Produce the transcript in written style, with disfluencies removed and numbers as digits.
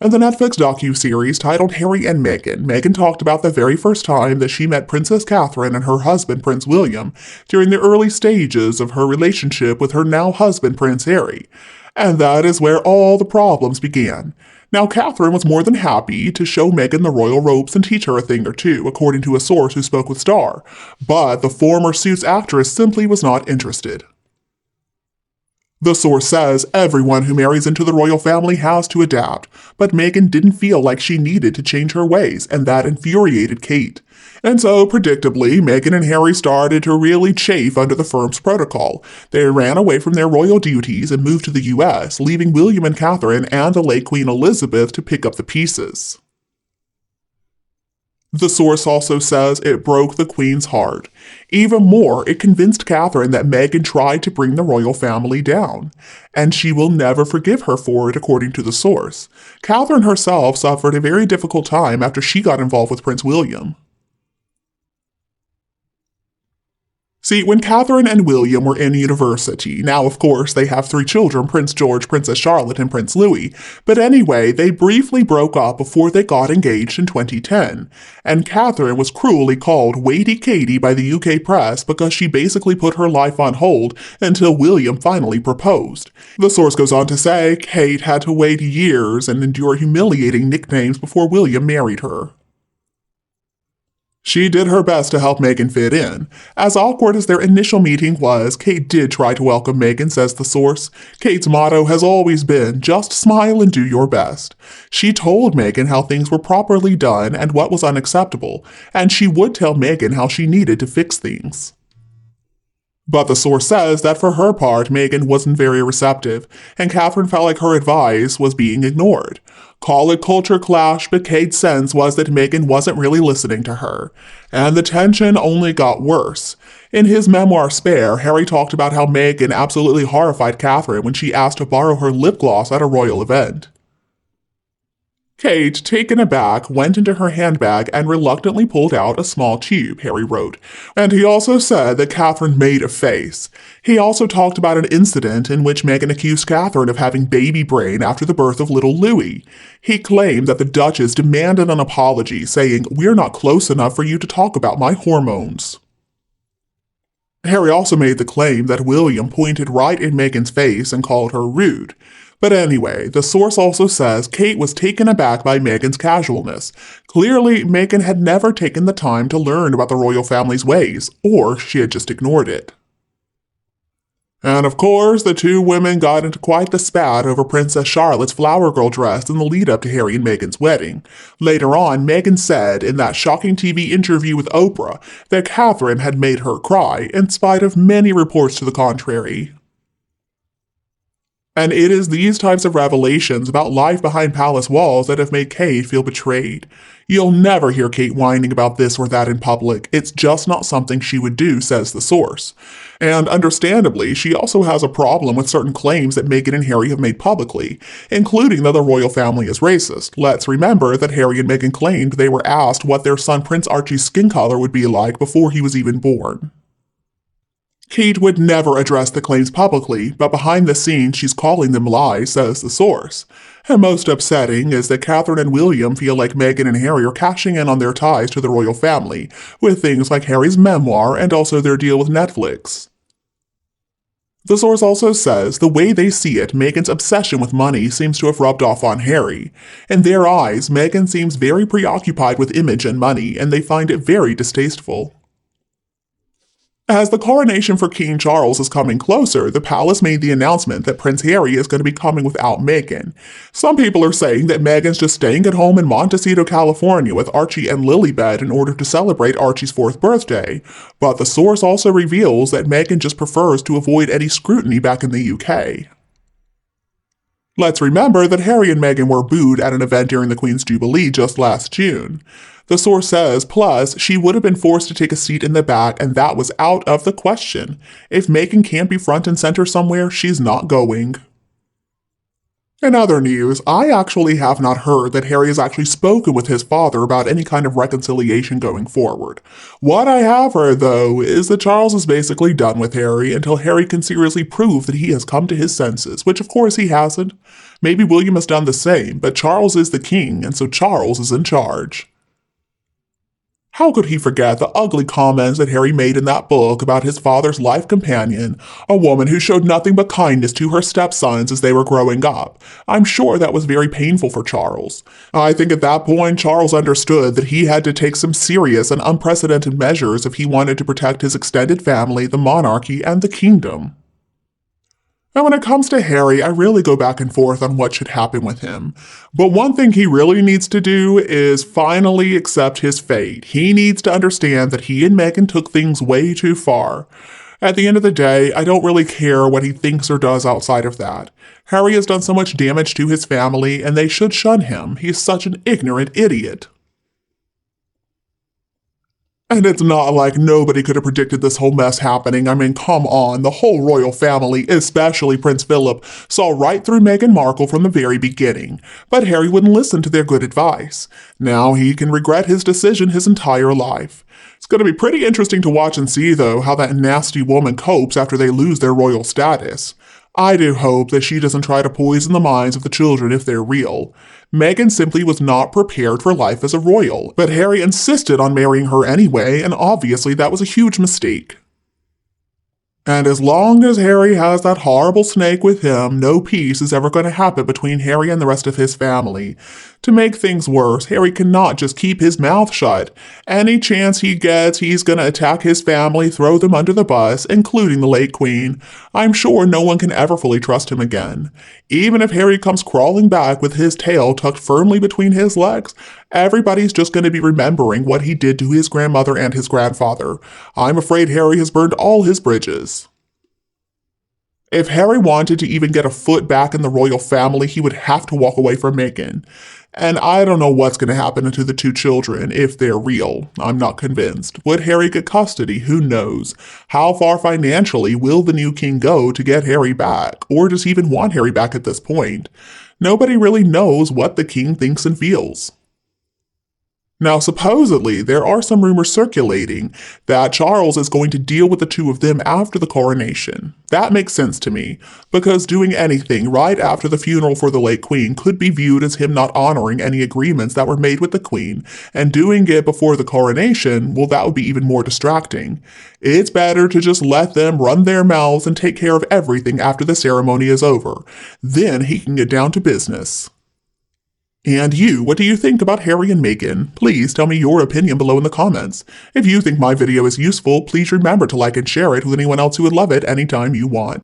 In the Netflix docu-series titled Harry and Meghan, Meghan talked about the very first time that she met Princess Catherine and her husband Prince William during the early stages of her relationship with her now husband Prince Harry. And that is where all the problems began. Now, Catherine was more than happy to show Meghan the royal ropes and teach her a thing or two, according to a source who spoke with Star. But the former Suits actress simply was not interested. The source says everyone who marries into the royal family has to adapt, but Meghan didn't feel like she needed to change her ways, and that infuriated Kate. And so, predictably, Meghan and Harry started to really chafe under the firm's protocol. They ran away from their royal duties and moved to the US, leaving William and Catherine and the late Queen Elizabeth to pick up the pieces. The source also says it broke the Queen's heart. Even more, it convinced Catherine that Meghan tried to bring the royal family down, and she will never forgive her for it, according to the source. Catherine herself suffered a very difficult time after she got involved with Prince William. See, when Catherine and William were in university, now of course they have 3 children, Prince George, Princess Charlotte, and Prince Louis, but anyway, they briefly broke up before they got engaged in 2010, and Catherine was cruelly called Waity Katie by the UK press because she basically put her life on hold until William finally proposed. The source goes on to say Kate had to wait years and endure humiliating nicknames before William married her. She did her best to help Meghan fit in. As awkward as their initial meeting was, Kate did try to welcome Meghan, says the source. Kate's motto has always been, just smile and do your best. She told Meghan how things were properly done and what was unacceptable, and she would tell Meghan how she needed to fix things. But the source says that for her part, Meghan wasn't very receptive, and Catherine felt like her advice was being ignored. Call it culture clash, but Kate's sense was that Meghan wasn't really listening to her, and the tension only got worse. In his memoir Spare, Harry talked about how Meghan absolutely horrified Catherine when she asked to borrow her lip gloss at a royal event. Kate, taken aback, went into her handbag and reluctantly pulled out a small tube, Harry wrote. And he also said that Catherine made a face. He also talked about an incident in which Meghan accused Catherine of having baby brain after the birth of little Louis. He claimed that the Duchess demanded an apology, saying, "We're not close enough for you to talk about my hormones." Harry also made the claim that William pointed right in Meghan's face and called her rude. But anyway, the source also says Kate was taken aback by Meghan's casualness. Clearly, Meghan had never taken the time to learn about the royal family's ways, or she had just ignored it. And of course, the two women got into quite the spat over Princess Charlotte's flower girl dress in the lead-up to Harry and Meghan's wedding. Later on, Meghan said in that shocking TV interview with Oprah that Catherine had made her cry, in spite of many reports to the contrary. And it is these types of revelations about life behind palace walls that have made Kate feel betrayed. You'll never hear Kate whining about this or that in public. It's just not something she would do, says the source. And understandably, she also has a problem with certain claims that Meghan and Harry have made publicly, including that the royal family is racist. Let's remember that Harry and Meghan claimed they were asked what their son Prince Archie's skin color would be like before he was even born. Kate would never address the claims publicly, but behind the scenes she's calling them lies, says the source. And most upsetting is that Catherine and William feel like Meghan and Harry are cashing in on their ties to the royal family, with things like Harry's memoir and also their deal with Netflix. The source also says the way they see it, Meghan's obsession with money seems to have rubbed off on Harry. In their eyes, Meghan seems very preoccupied with image and money, and they find it very distasteful. As the coronation for King Charles is coming closer, the palace made the announcement that Prince Harry is going to be coming without Meghan. Some people are saying that Meghan's just staying at home in Montecito, California with Archie and Lilibet in order to celebrate Archie's 4th birthday, but the source also reveals that Meghan just prefers to avoid any scrutiny back in the UK. Let's remember that Harry and Meghan were booed at an event during the Queen's Jubilee just last June. The source says, plus, she would have been forced to take a seat in the back, and that was out of the question. If Meghan can't be front and center somewhere, she's not going. In other news, I actually have not heard that Harry has actually spoken with his father about any kind of reconciliation going forward. What I have heard, though, is that Charles is basically done with Harry until Harry can seriously prove that he has come to his senses, which of course he hasn't. Maybe William has done the same, but Charles is the king, and so Charles is in charge. How could he forget the ugly comments that Harry made in that book about his father's life companion, a woman who showed nothing but kindness to her stepsons as they were growing up? I'm sure that was very painful for Charles. I think at that point, Charles understood that he had to take some serious and unprecedented measures if he wanted to protect his extended family, the monarchy, and the kingdom. Now, when it comes to Harry, I really go back and forth on what should happen with him. But one thing he really needs to do is finally accept his fate. He needs to understand that he and Meghan took things way too far. At the end of the day, I don't really care what he thinks or does outside of that. Harry has done so much damage to his family, and they should shun him. He's such an ignorant idiot. And it's not like nobody could have predicted this whole mess happening. I mean, come on, the whole royal family, especially Prince Philip, saw right through Meghan Markle from the very beginning. But Harry wouldn't listen to their good advice. Now he can regret his decision his entire life. It's going to be pretty interesting to watch and see, though, how that nasty woman copes after they lose their royal status. I do hope that she doesn't try to poison the minds of the children if they're real. Meghan simply was not prepared for life as a royal, but Harry insisted on marrying her anyway, and obviously that was a huge mistake. And as long as Harry has that horrible snake with him, no peace is ever going to happen between Harry and the rest of his family. To make things worse, Harry cannot just keep his mouth shut. Any chance he gets, he's going to attack his family, throw them under the bus, including the late Queen. I'm sure no one can ever fully trust him again. Even if Harry comes crawling back with his tail tucked firmly between his legs, everybody's just going to be remembering what he did to his grandmother and his grandfather. I'm afraid Harry has burned all his bridges. If Harry wanted to even get a foot back in the royal family, he would have to walk away from Meghan. And I don't know what's going to happen to the two children if they're real. I'm not convinced. Would Harry get custody? Who knows? How far financially will the new king go to get Harry back? Or does he even want Harry back at this point? Nobody really knows what the king thinks and feels. Now, supposedly, there are some rumors circulating that Charles is going to deal with the two of them after the coronation. That makes sense to me, because doing anything right after the funeral for the late Queen could be viewed as him not honoring any agreements that were made with the Queen, and doing it before the coronation, well, that would be even more distracting. It's better to just let them run their mouths and take care of everything after the ceremony is over. Then he can get down to business. And you, what do you think about Harry and Meghan? Please tell me your opinion below in the comments. If you think my video is useful, please remember to like and share it with anyone else who would love it anytime you want.